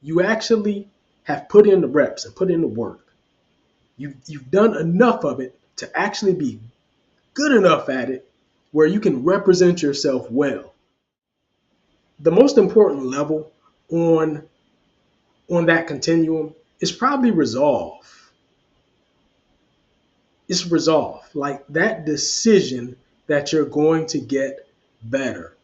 You actually have put in the reps and put in the work. You've done enough of it to actually be good enough at it where you can represent yourself well. The most important level on that continuum is probably resolve. It's resolve, like that decision that you're going to get better.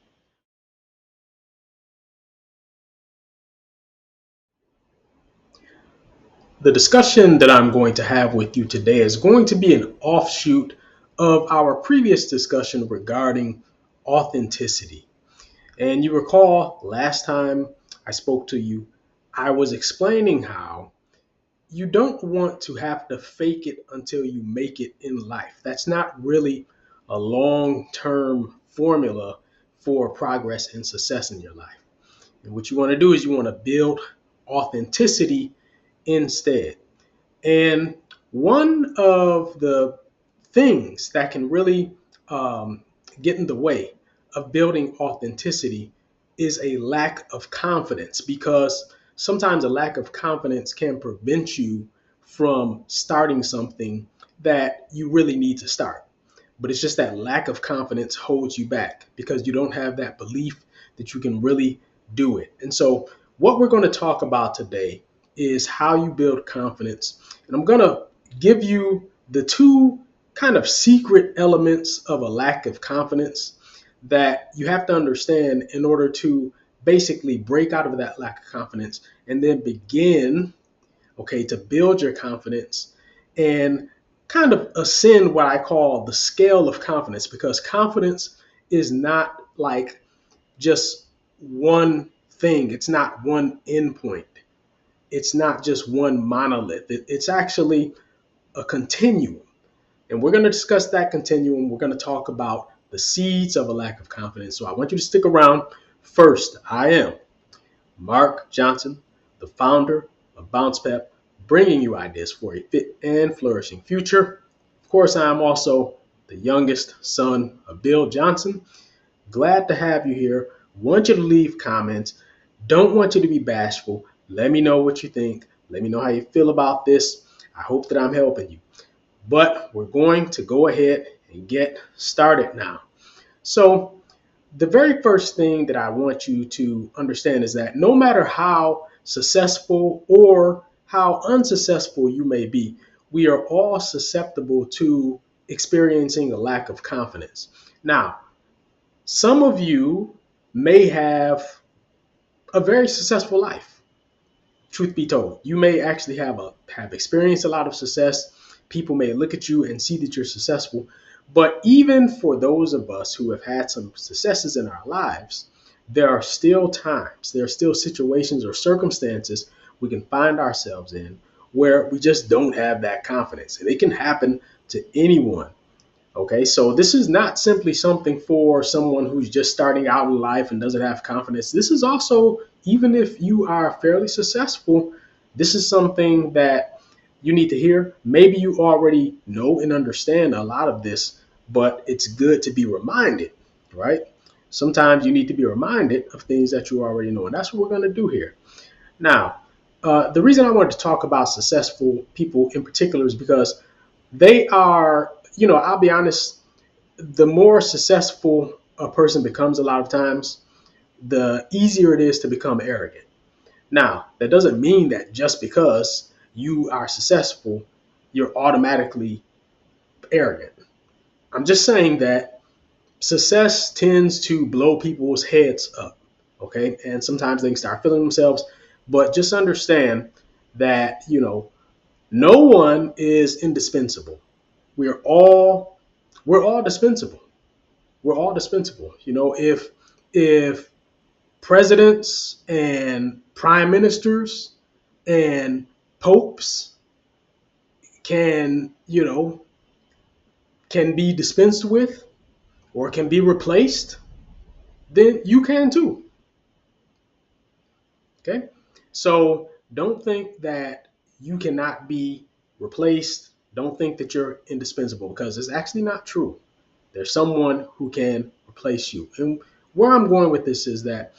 The discussion that I'm going to have with you today is going to be an offshoot of our previous discussion regarding authenticity. And you recall last time I spoke to you, I was explaining how you don't want to have to fake it until you make it in life. That's not really a long term formula for progress and success in your life. And what you want to do is you want to build authenticity instead. And one of the things that can really get in the way of building authenticity is a lack of confidence, because sometimes a lack of confidence can prevent you from starting something that you really need to start. But it's just that lack of confidence holds you back because you don't have that belief that you can really do it. And so, what we're going to talk about today is how you build confidence. And I'm going to give you the two kind of secret elements of a lack of confidence that you have to understand in order to basically break out of that lack of confidence and then begin, okay, to build your confidence and kind of ascend what I call the scale of confidence, because confidence is not like just one thing. It's not one endpoint. It's not just one monolith. It's actually a continuum. And we're going to discuss that continuum. We're going to talk about the seeds of a lack of confidence. So I want you to stick around. First, I am Mark Johnson, the founder of Bounce Pep, bringing you ideas for a fit and flourishing future. Of course, I am also the youngest son of Bill Johnson. Glad to have you here. Want you to leave comments. Don't want you to be bashful. Let me know what you think. Let me know how you feel about this. I hope that I'm helping you. But we're going to go ahead and get started now. So, the very first thing that I want you to understand is that no matter how successful or how unsuccessful you may be, we are all susceptible to experiencing a lack of confidence. Now, some of you may have a very successful life. Truth be told, you may actually have experienced a lot of success. People may look at you and see that you're successful. But even for those of us who have had some successes in our lives, there are still times, there are still situations or circumstances we can find ourselves in where we just don't have that confidence. And it can happen to anyone. Okay, so this is not simply something for someone who's just starting out in life and doesn't have confidence. This is also, even if you are fairly successful, this is something that you need to hear. Maybe you already know and understand a lot of this, but it's good to be reminded, right? Sometimes you need to be reminded of things that you already know, and that's what we're going to do here. Now, the reason I wanted to talk about successful people in particular is because they are, I'll be honest, the more successful a person becomes a lot of times, the easier it is to become arrogant. Now, that doesn't mean that just because you are successful, you're automatically arrogant. I'm just saying that success tends to blow people's heads up, okay? And sometimes they can start feeling themselves, but just understand that, no one is indispensable. We're all we're all dispensable. We're all dispensable. If presidents and prime ministers and popes can, can be dispensed with or can be replaced, then you can too. Okay? So don't think that you cannot be replaced. Don't think that you're indispensable, because it's actually not true. There's someone who can replace you. And where I'm going with this is that,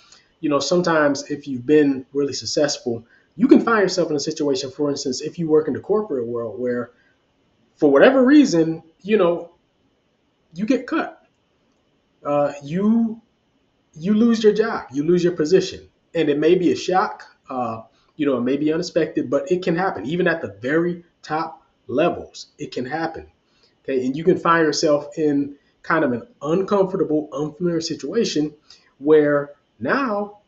sometimes if you've been really successful, you can find yourself in a situation, for instance, if you work in the corporate world where for whatever reason, you get cut. You lose your job, you lose your position, and it may be a shock. It may be unexpected, but it can happen. Even at the very top levels, it can happen. Okay, and you can find yourself in kind of an uncomfortable, unfamiliar situation where now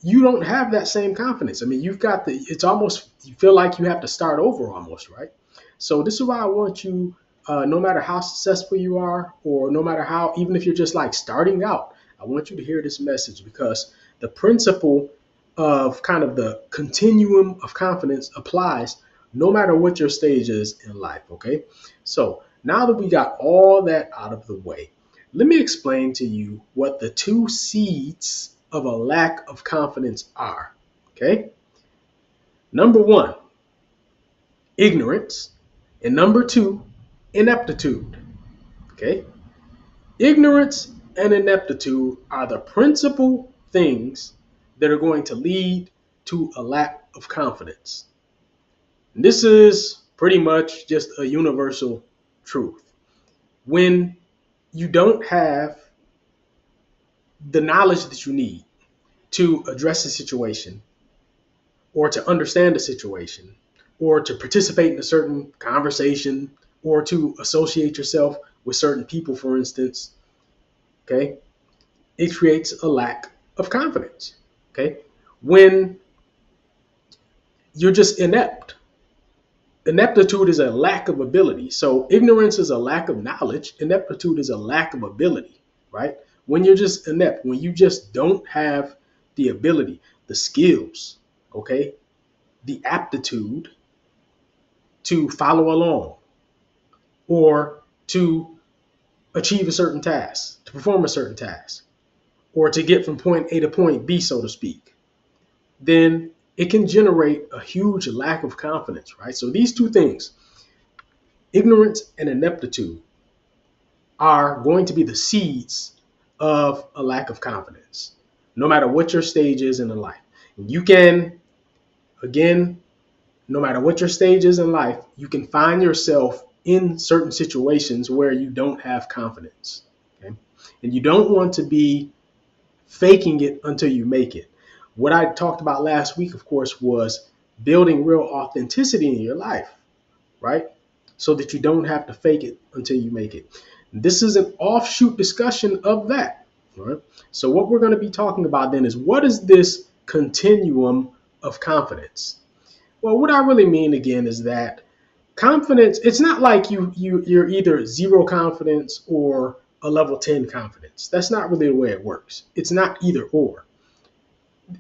you don't have that same confidence. I mean, it's almost, you feel like you have to start over almost, right? So this is why I want you, no matter how successful you are, or no matter how, even if you're just like starting out, I want you to hear this message, because the principle of kind of the continuum of confidence applies no matter what your stage is in life. Okay. So now that we got all that out of the way, let me explain to you what the two seeds of a lack of confidence are. Okay. Number one, ignorance. And number two, ineptitude. Okay. Ignorance and ineptitude are the principal things that are going to lead to a lack of confidence. And this is pretty much just a universal truth. When you don't have the knowledge that you need to address the situation, or to understand the situation, or to participate in a certain conversation, or to associate yourself with certain people, for instance, okay, it creates a lack of confidence. Okay, when you're just inept, ineptitude is a lack of ability. So ignorance is a lack of knowledge. Ineptitude is a lack of ability, right? When you're just inept, when you just don't have the ability, the skills, okay, the aptitude to follow along, or to achieve a certain task, to perform a certain task, or to get from point A to point B, so to speak, then it can generate a huge lack of confidence, right? So these two things, ignorance and ineptitude, are going to be the seeds of a lack of confidence, no matter what your stage is in life. You can, again, no matter what your stage is in life, you can find yourself in certain situations where you don't have confidence. Okay? And you don't want to be faking it until you make it. What I talked about last week, of course, was building real authenticity in your life, right? So that you don't have to fake it until you make it. This is an offshoot discussion of that. Right? So what we're going to be talking about then is, what is this continuum of confidence? Well, what I really mean again is that confidence, it's not like you're either zero confidence or a level 10 confidence. That's not really the way it works. It's not either or.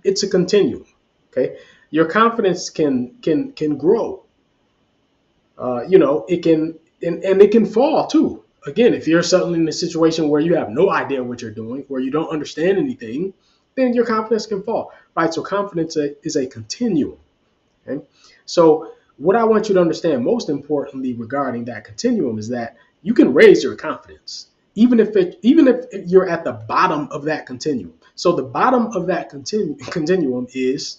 It's a continuum. Okay. Your confidence can grow. It can, and it can fall too. Again, if you're suddenly in a situation where you have no idea what you're doing, where you don't understand anything, then your confidence can fall. Right. So confidence is a continuum. Okay. So what I want you to understand most importantly regarding that continuum is that you can raise your confidence even if you're at the bottom of that continuum. So the bottom of that continuum is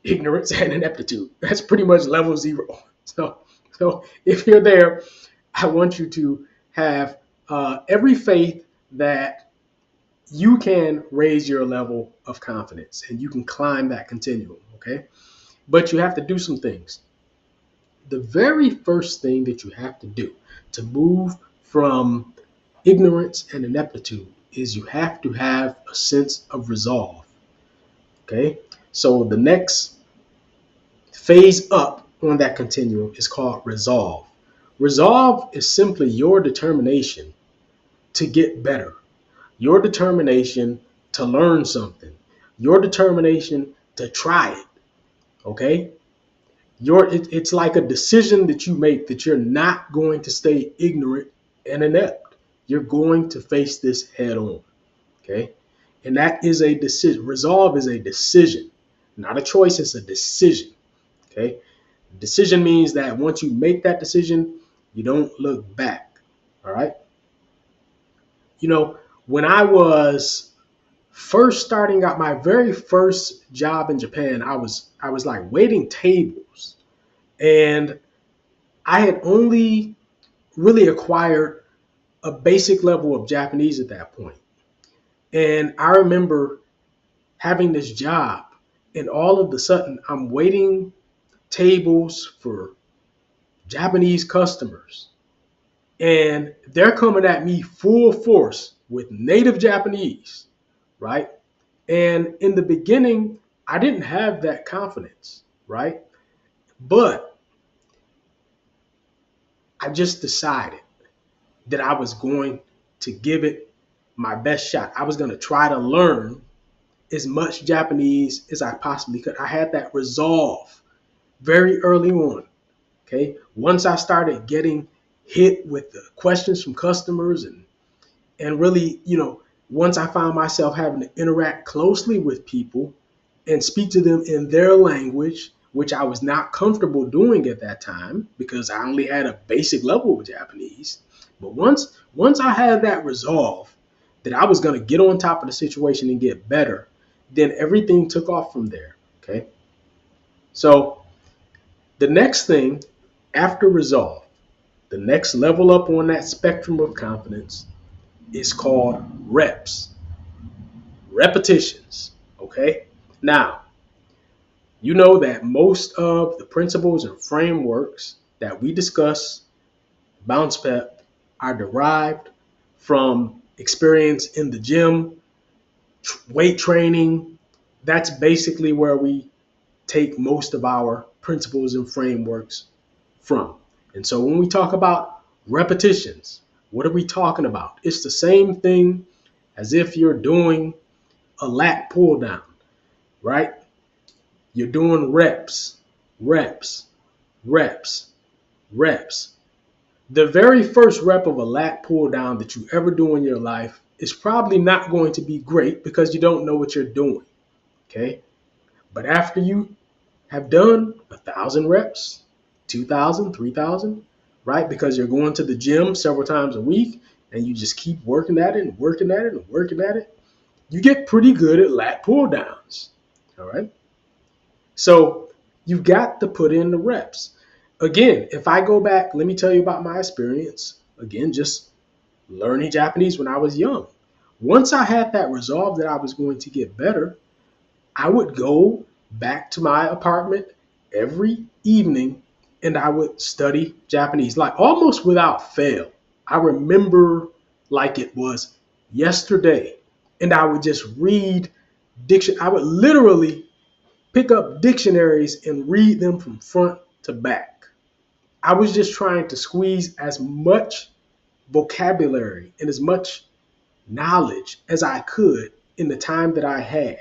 ignorance and ineptitude. That's pretty much level zero. So if you're there, I want you to have every faith that you can raise your level of confidence and you can climb that continuum. Okay. But you have to do some things. The very first thing that you have to do to move from ignorance and ineptitude is you have to have a sense of resolve. Okay? So the next phase up on that continuum is called resolve. Resolve is simply your determination to get better, your determination to learn something, your determination to try it. Okay? It's like a decision that you make that you're not going to stay ignorant and inept. You're going to face this head on. Okay. And that is a decision. Resolve is a decision, not a choice. It's a decision. Okay. Decision means that once you make that decision, you don't look back. All right. When I was first starting out, my very first job in Japan, I was like waiting tables, and I had only really acquired a basic level of Japanese at that point. And I remember having this job, and all of a sudden I'm waiting tables for Japanese customers, and they're coming at me full force with native Japanese, right? And in the beginning, I didn't have that confidence, right? But I just decided that I was going to give it my best shot. I was going to try to learn as much Japanese as I possibly could. I had that resolve very early on. Okay. Once I started getting hit with the questions from customers, and really, once I found myself having to interact closely with people and speak to them in their language, which I was not comfortable doing at that time because I only had a basic level of Japanese. But once I had that resolve that I was going to get on top of the situation and get better, then everything took off from there. Okay. So the next thing after resolve, the next level up on that spectrum of confidence is called reps, repetitions. Okay. Now, you know that most of the principles and frameworks that we discuss, bounce pep, are derived from experience in the gym, weight training. That's basically where we take most of our principles and frameworks from. And so when we talk about repetitions, what are we talking about? It's the same thing as if you're doing a lat pull down, right? You're doing reps, reps, reps, reps. The very first rep of a lat pull down that you ever do in your life is probably not going to be great because you don't know what you're doing. Okay. But after you have done 1,000 reps, 2,000, 3,000, right? Because you're going to the gym several times a week and you just keep working at it and working at it and working at it, you get pretty good at lat pull downs. All right. So you've got to put in the reps. Again, if I go back, let me tell you about my experience. Again, just learning Japanese when I was young. Once I had that resolve that I was going to get better, I would go back to my apartment every evening and I would study Japanese, like almost without fail. I remember like it was yesterday. And I would just read diction. I would literally pick up dictionaries and read them from front to back. I was just trying to squeeze as much vocabulary and as much knowledge as I could in the time that I had,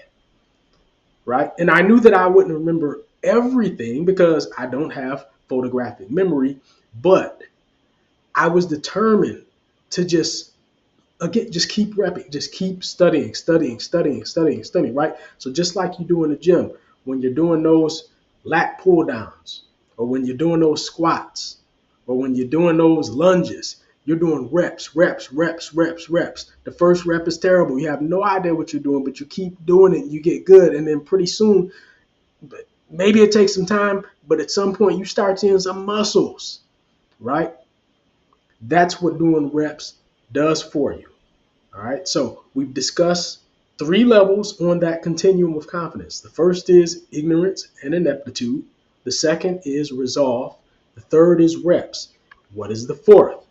right? And I knew that I wouldn't remember everything because I don't have photographic memory, but I was determined to just keep repping, just keep studying, right? So just like you do in the gym, when you're doing those lat pull downs, or when you're doing those squats, or when you're doing those lunges, you're doing reps, reps, reps, reps, reps. The first rep is terrible. You have no idea what you're doing, but you keep doing it and you get good. And then pretty soon, maybe it takes some time, but at some point you start seeing some muscles, right? That's what doing reps does for you. All right. So we've discussed 3 levels on that continuum of confidence. The first is ignorance and ineptitude. The second is resolve. The third is reps. What is the fourth?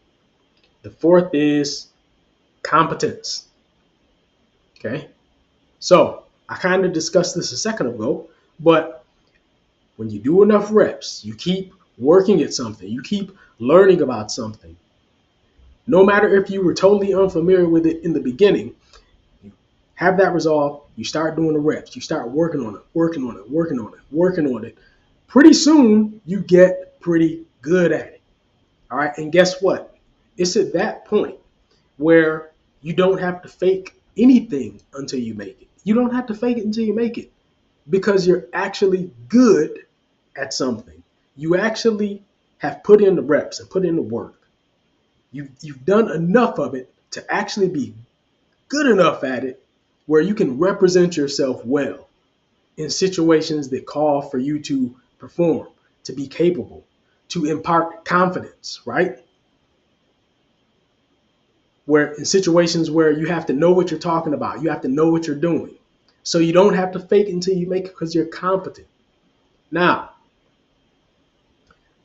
The fourth is competence. Okay. So I kind of discussed this a second ago, but when you do enough reps, you keep working at something, you keep learning about something. No matter if you were totally unfamiliar with it in the beginning, you have that resolve, you start doing the reps, you start working on it, working on it, working on it, working on it. Pretty soon, you get pretty good at it. All right. And guess what? It's at that point where you don't have to fake anything until you make it. You don't have to fake it until you make it because you're actually good at something. You actually have put in the reps and put in the work. You've done enough of it to actually be good enough at it where you can represent yourself well in situations that call for you to perform, to be capable, to impart confidence, right? Where in situations where you have to know what you're talking about, you have to know what you're doing. So you don't have to fake it until you make it because you're competent. Now,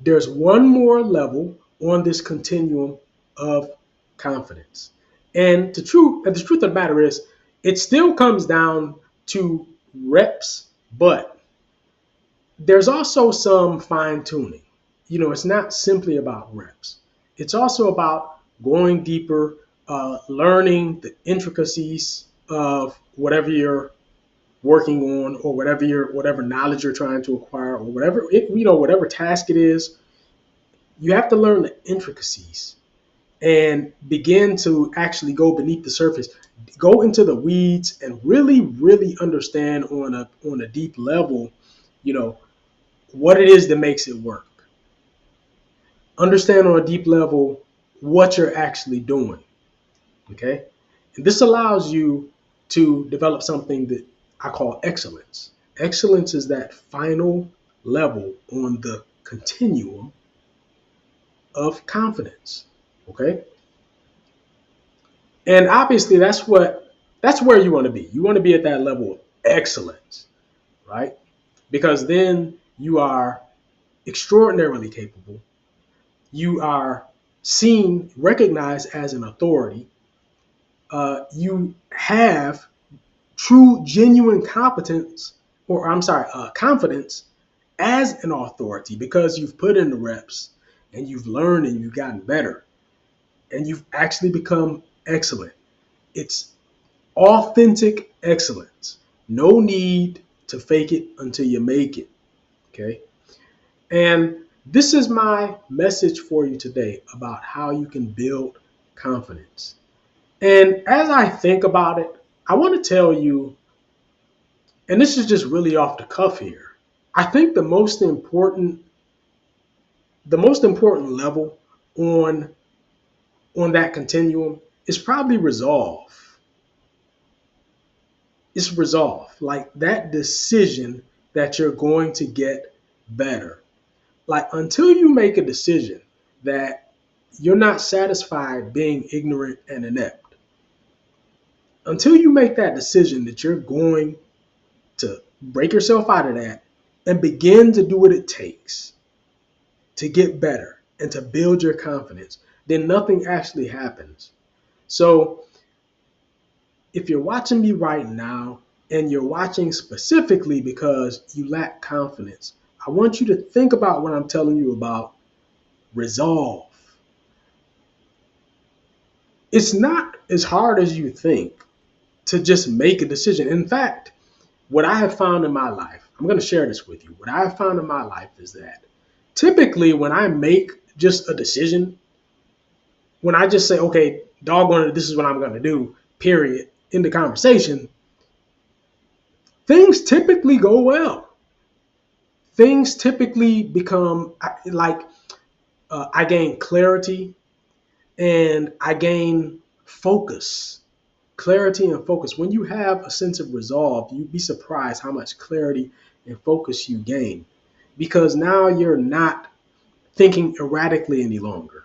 there's one more level on this continuum of confidence. And the truth of the matter is, it still comes down to reps, but there's also some fine tuning. It's not simply about reps. It's also about going deeper, learning the intricacies of whatever you're working on, or whatever knowledge you're trying to acquire, or whatever task it is. You have to learn the intricacies and begin to actually go beneath the surface, go into the weeds, and really, really understand on a deep level, you know, what it is that makes it work. Understand on a deep level what you're actually doing. Okay. And this allows you to develop something that I call excellence. Excellence is that final level on the continuum of confidence. Okay. And obviously that's where you want to be. You want to be at that level of excellence, right? Because then you are extraordinarily capable. You are seen, recognized as an authority. You have true, genuine competence, or I'm sorry, confidence as an authority because you've put in the reps and you've learned and you've gotten better and you've actually become excellent. It's authentic excellence. No need to fake it until you make it. Okay. And this is my message for you today about how you can build confidence. And as I think about it, I want to tell you, and this is just really off the cuff here. I think the most important level on that continuum is probably resolve. It's resolve, like that decision that you're going to get better. Like until you make a decision that you're not satisfied being ignorant and inept, until you make that decision that you're going to break yourself out of that and begin to do what it takes to get better and to build your confidence, then nothing actually happens. So if you're watching me right now and you're watching specifically because you lack confidence, I want you to think about what I'm telling you about resolve. It's not as hard as you think to just make a decision. In fact, what I have found in my life, I'm going to share this with you. What I have found in my life is that typically when I make just a decision, when I just say, okay, doggone it, this is what I'm going to do, period, in the conversation, things typically go well. Things typically become like I gain clarity and I gain focus. Clarity and focus. When you have a sense of resolve, you'd be surprised how much clarity and focus you gain because now you're not thinking erratically any longer.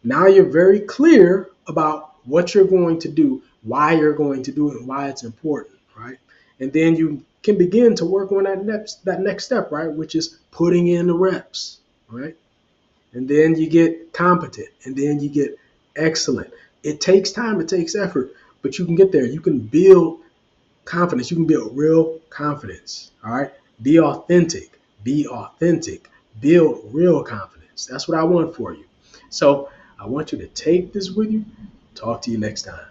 Now you're very clear about what you're going to do, why you're going to do it, and why it's important, right? And then you can begin to work on that next step, right? Which is putting in the reps, right? And then you get competent, and then you get excellent. It takes time, it takes effort, but you can get there. You can build confidence. You can build real confidence, all right? Be authentic, build real confidence. That's what I want for you. So I want you to take this with you. Talk to you next time.